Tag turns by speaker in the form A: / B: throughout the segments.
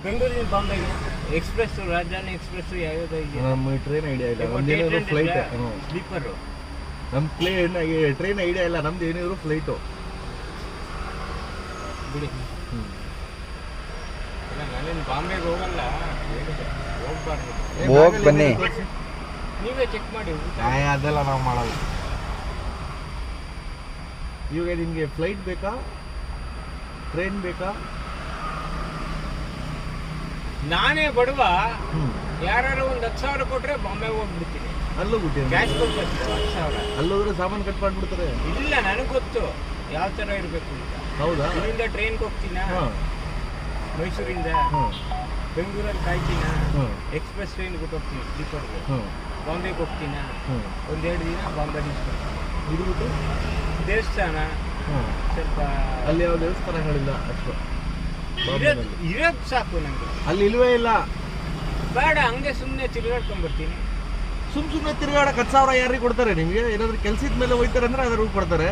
A: ಬೆಂಗಳೂರಿಂದ ಬಾಂಬೆಗೆ ಎಕ್ಸ್ಪ್ರೆಸ್, ರಾಜಧಾನಿ ಎಕ್ಸ್ಪ್ರೆಸ್ ಯಾವ್ಯಾವ ಇದೆ?
B: ನಮ್ಮ ಟ್ರೈನ್ ಐಡಿಯಾ ಇಲ್ಲ, ನಮ್ದೇನಾದ್ರು ಫ್ಲೈಟ್.
A: ಸ್ಲೀಪರು
B: ನಮ್ಮ ಟ್ರೈನ್ ಐಡಿಯಾ ಇಲ್ಲ, ನಮ್ದು ಏನಿದ್ರು ಫ್ಲೈಟು
A: ಬಿಡಿ. ಇಲ್ಲ ನಾನೇನು ಬಾಂಬೆಗೆ ಹೋಗಲ್ಲ, ಹೋಗ್ಬಾರ್ದು.
C: ಹೋಗಿ ಬನ್ನಿ,
A: ನೀವೇ ಚೆಕ್ ಮಾಡಿ.
B: ಅದೆಲ್ಲ ನಾವು ಮಾಡಲ್ಲ. ಇವಾಗ ನಿಮಗೆ ಫ್ಲೈಟ್ ಬೇಕಾ, ಟ್ರೈನ್ ಬೇಕಾ?
A: ನಾನೇ ಬಡವ, ಯಾರು ಒಂದು 10,000 ಕೊಟ್ರೆ ಬಾಂಬೆ ಹೋಗ್ಬಿಡ್ತೀನಿ.
B: ಅಲ್ಲೂ ಬಿಟ್ಟಿದ್ದೀನಿ,
A: ಕ್ಯಾಶ್ ಕೊಡ್ಬೇಕು 10,000.
B: ಅಲ್ಲೋದ್ರೆ ಸಾಮಾನು ಕಟ್ ಮಾಡ್ಬಿಡ್ತಾರೆ.
A: ಇಲ್ಲ, ನನಗೆ ಗೊತ್ತು ಯಾವ ಥರ ಇರಬೇಕು ಅಂತ.
B: ಹೌದಾ?
A: ಇಲ್ಲಿಂದ ಟ್ರೈನ್ಗೆ ಹೋಗ್ತೀನ, ಮೈಸೂರಿಂದ ಬೆಂಗಳೂರಲ್ಲಿ ಕಾಯ್ತೀನ, ಎಕ್ಸ್ಪ್ರೆಸ್ ಟ್ರೈನ್ಗೆ ಹೋಗ್ತೀನಿ, ಸ್ಲೀಪರ್ಗೆ ಬಾಂಬೆಗೆ ಹೋಗ್ತೀನ. ಒಂದೆರಡು ದಿನ ಬಾಂಬೆ
B: ಇದ್ಬಿಟ್ಟು
A: ದೇವಸ್ಥಾನ ಸ್ವಲ್ಪ
B: ಅಲ್ಲಿ ಯಾವ ದೇವಸ್ಥಾನಗಳಿಲ್ಲ ಅಷ್ಟು,
A: ಇರೋದು ಸಾಕು ನನಗೆ.
B: ಅಲ್ಲಿ ಇಲ್ವೇ ಇಲ್ಲ.
A: ಬೇಡ, ಹಂಗೆ ಸುಮ್ಮನೆ ತಿರುಗಾಡ್ಕೊಂಡ್ಬರ್ತೀನಿ.
B: ಸುಮ್ಮನೆ ತಿರುಗಾಡಕ್ಕೆ 10,000 ಯಾರಿಗೆ ಕೊಡ್ತಾರೆ? ನಿಮಗೆ ಏನಾದ್ರು ಕೆಲ್ಸದ ಮೇಲೆ ಹೋಗ್ತಾರೆ ಅಂದ್ರೆ ಅದ್ರ ಕೊಡ್ತಾರೆ.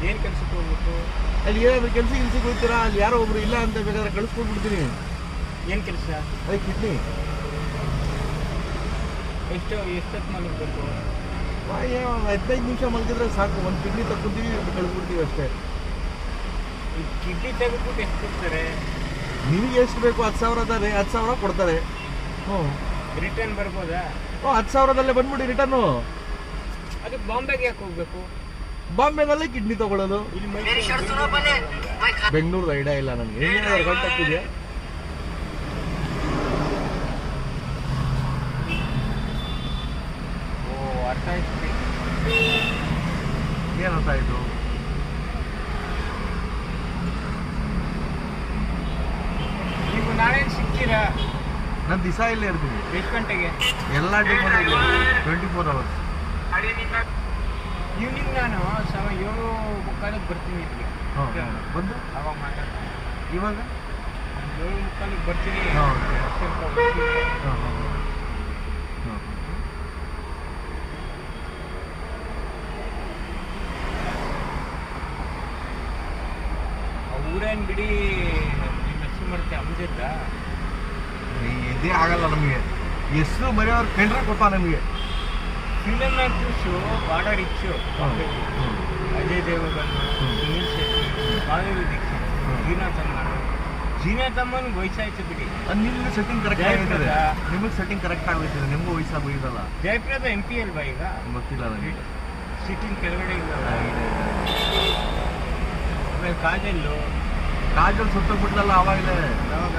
A: ಏನು ಕೆಲ್ಸಕ್ಕೆ ಹೋಗ್ಬೇಕು?
B: ಅಲ್ಲಿ ಏನಾದ್ರು ಕೆಲ್ಸಕ್ಕೆ ಹೋಗ್ತೀರಾ, ಅಲ್ಲಿ ಯಾರೋ ಒಬ್ರು ಇಲ್ಲ ಅಂತ ಬೇಕಾದ್ರೆ ಕಳಿಸ್ಕೊಟ್ಬಿಡ್ತೀನಿ.
A: ಏನು ಕೆಲಸ?
B: ಅದೇ ಕಿಡ್ನಿ.
A: ಎಷ್ಟೊತ್ತು ಮಲಗಬೇಕು?
B: 15 ನಿಮಿಷ ಮಲಗಿದ್ರೆ ಸಾಕು, ಒಂದು ಕಿಡ್ನಿ ತಕ್ಕೊತೀವಿ, ಕಳಿಸ್ಬಿಡ್ತೀವಿ ಅಷ್ಟೇ.
A: ಈ ಕಿಡ್ನಿ ತೆಗೆದ್ಬಿಟ್ಟು ಎಷ್ಟು ಕೊಡ್ತಾರೆ?
B: ನಿಮಗೆ ಎಷ್ಟು ಬೇಕು? 10,000 ಅದಾರೆ, 10,000 ಕೊಡ್ತಾರೆ.
A: ರಿಟರ್ನ್ ಬರ್ಬೋದಾ?
B: 10,000ದಲ್ಲೇ ಬಂದ್ಬಿಡಿ ರಿಟರ್ನು.
A: ಅದು ಬಾಂಬೆಗೆ ಯಾಕೆ ಹೋಗ್ಬೇಕು?
B: ಬಾಂಬೆನಲ್ಲೇ ಕಿಡ್ನಿ ತಗೊಳ್ಳೋದು.
A: ಇಲ್ಲಿ ಮೈಸೂರು
B: ಬೆಂಗಳೂರು ಐಡಿಯಾ ಇಲ್ಲ ನನಗೆ. ಏನೇನಾದ್ರು ಕಾಂಟ್ಯಾಕ್ಟ್ ಇದೆಯಾ?
A: ಓ, ಅರ್ಥ ಆಯ್ತು.
B: ಏನು ಅರ್ಥ ಆಯಿತು?
A: ನೀವು ನಾಳೆ ಸಿಗ್ತೀರಾ?
B: ನಾನು ದಿವಸ ಇಲ್ಲೇ ಇರ್ತೀನಿ.
A: ಎಷ್ಟು ಗಂಟೆಗೆ?
B: ಎಲ್ಲ ಟೈಮಲ್ಲೂ 24 hours.
A: ಈವ್ನಿಂಗ್ ನಾನು 7:45 ಬರ್ತೀನಿ ಇಲ್ಲಿ.
B: ಬಂದು
A: ಅವಾಗ ಮಾತಾಡ್ತೀನಿ.
B: ಇವಾಗ
A: 7:45 ಬರ್ತೀನಿ. ಸ್ವಲ್ಪ ಊರೇನು ಬಿಡಿ, ನಿಮ್ಮ ಹೆಸರು ಮಾಡ್ತೆ ಅಮ್ಜದ್ದ.
B: ಇದೇ ಆಗಲ್ಲ ನಮಗೆ. ಹೆಸರು ಮರೆಯವ್ರು ಕಂಡ್ರೆ ಗೊತ್ತಾ ನಮಗೆ.
A: ಫಿಲಮ್ ಆ್ಯಕ್ಟ್ರಸ್ಸು ಬಾಡ ರಿಚ್ಚು. ಅಜಯ್ ದೇವಗನ್, ಸುನೀಲ್ ಶೆಟ್ಟಿ, ಮಾಧುರಿ ದೀಕ್ಷಿತ್, ಜೀನಾ ತಮ್ಮನಿಗೆ ವಯಸ್ಸಾಯ್ತು ಬಿಡಿ.
B: ನಿಮ್ಗೆ ಸೆಟ್ಟಿಂಗ್ ಕರೆಕ್ಟ್ ಆಗಿರ್ತದೆ, ನಿಮಗೆ ಸೆಟ್ಟಿಂಗ್ ಕರೆಕ್ಟ್ ಆಗಿರ್ತದೆ, ನಿಮಗೂ ವಯಸ್ಸಾಗೋದಿಲ್ಲ.
A: ಜಯಪ್ರದ MP ಅಲ್ವಾ ಈಗ?
B: ಗೊತ್ತಿಲ್ಲ ನನಗೆ.
A: ಸಿಟ್ಟಿಂಗ್ ಕೆಳಗಡೆ ಇಲ್ಲ. ಆಮೇಲೆ ಕಾಜಲ್
B: ಸತ್ತೋಗ್ಬಿಟ್ಲಲ್ಲ ಅವಾಗಲೇ.
A: ಯಾವಾಗ?